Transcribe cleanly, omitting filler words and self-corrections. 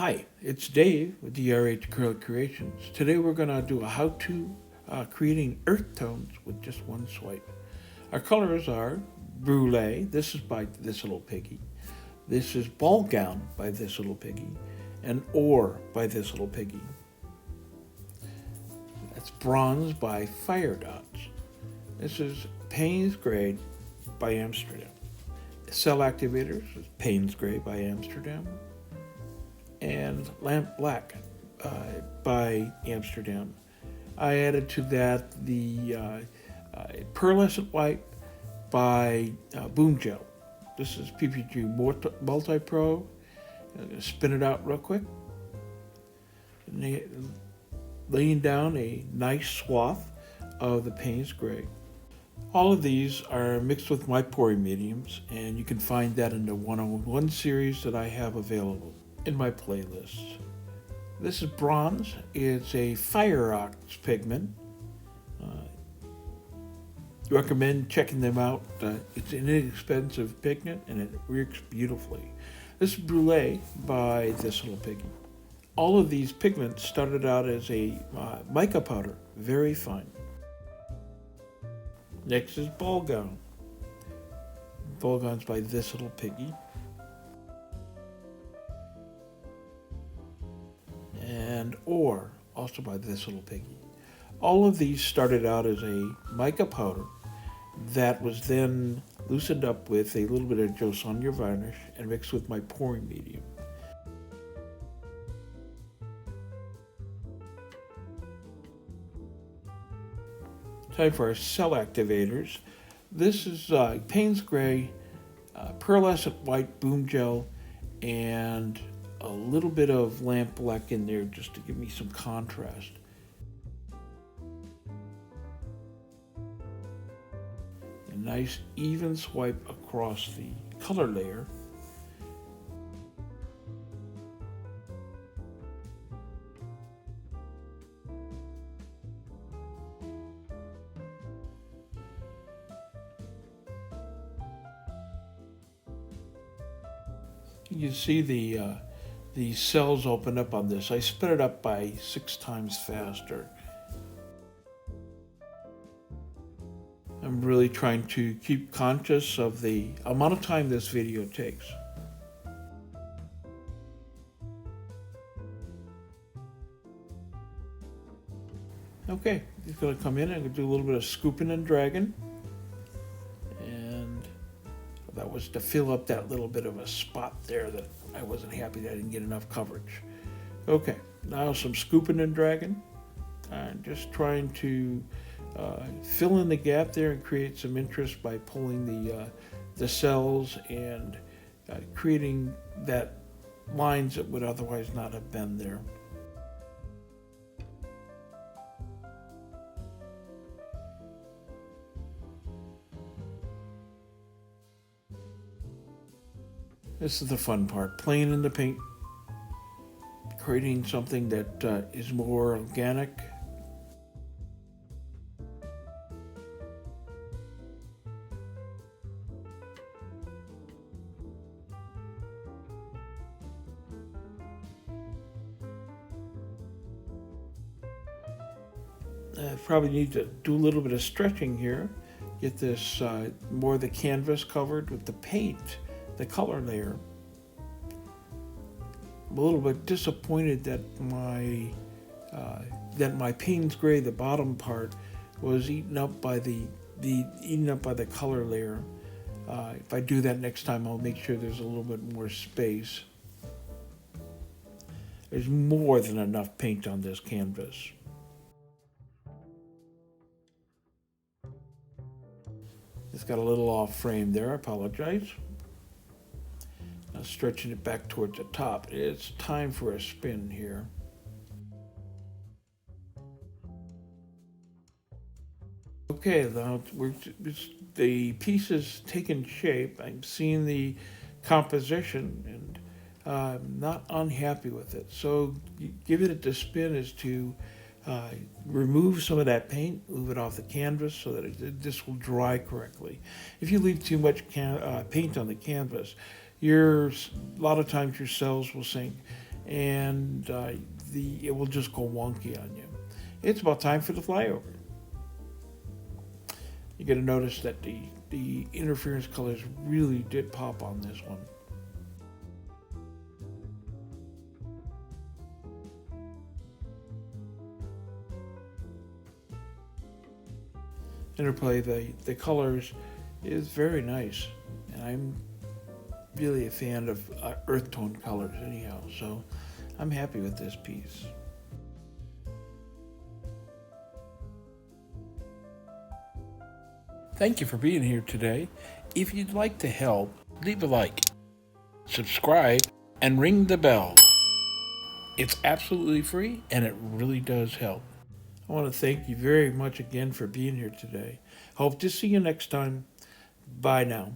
Hi, it's Dave with the EART Acrylic Creations. Today we're going to do a how-to creating earth tones with just one swipe. Our colors are Brulee, this is by This Little Piggy. This is Ball Gown by This Little Piggy. And Ore by This Little Piggy. That's Bronze by Firedots. This is Payne's Gray by Amsterdam. Cell Activators is Payne's Gray by Amsterdam. And Lamp Black by Amsterdam. I added to that the Pearlescent White by Boom Gel. This is PPG Multi-Pro. I'm going to spin it out real quick. Laying down a nice swath of the Payne's Gray. All of these are mixed with my pouring mediums, and you can find that in the 101 series that I have available in my playlist. This is Bronze. It's a Firedots pigment. Recommend checking them out. It's an inexpensive pigment and it works beautifully. This is Brulee by This Little Piggy. All of these pigments started out as a mica powder, very fine. Next is Ball Gown. Ball Gown's by This Little Piggy. And Ore, also by This Little Piggy. All of these started out as a mica powder that was then loosened up with a little bit of Joe Sonia varnish and mixed with my pouring medium. Time for our cell activators. This is Payne's Gray, Pearlescent White Boom Gel, and a little bit of Lamp Black in there just to give me some contrast. A nice even swipe across the color layer. You can see the cells open up on this. I sped it up by 6 times faster. I'm really trying to keep conscious of the amount of time this video takes. Okay, it's going to come in. I'm going to do a little bit of scooping and dragging. And that was to fill up that little bit of a spot there that I wasn't happy that I didn't get enough coverage. Okay, now some scooping and dragging. I'm just trying to fill in the gap there and create some interest by pulling the cells and creating that lines that would otherwise not have been there. This is the fun part, playing in the paint, creating something that is more organic. I probably need to do a little bit of stretching here, get this more of the canvas covered with the paint, the color layer. I'm a little bit disappointed that my Payne's Gray, the bottom part, was eaten up by the color layer. If I do that next time, I'll make sure there's a little bit more space. There's more than enough paint on this canvas. It's got a little off frame there, I apologize. Now stretching it back towards the top. It's time for a spin here. Okay, now the piece is taking shape. I'm seeing the composition and I'm not unhappy with it. So giving it the spin is to remove some of that paint, move it off the canvas so that this will dry correctly. If you leave too much paint on the canvas, a lot of times your cells will sink and it will just go wonky on you. It's about time for the flyover. You're going to notice that the interference colors really did pop on this one. Interplay the colors is very nice, and I'm really a fan of earth tone colors anyhow, so I'm happy with this piece. Thank you for being here today. If you'd like to help, leave a like, subscribe, and ring the bell. It's absolutely free, and it really does help. I want to thank you very much again for being here today. Hope to see you next time. Bye now.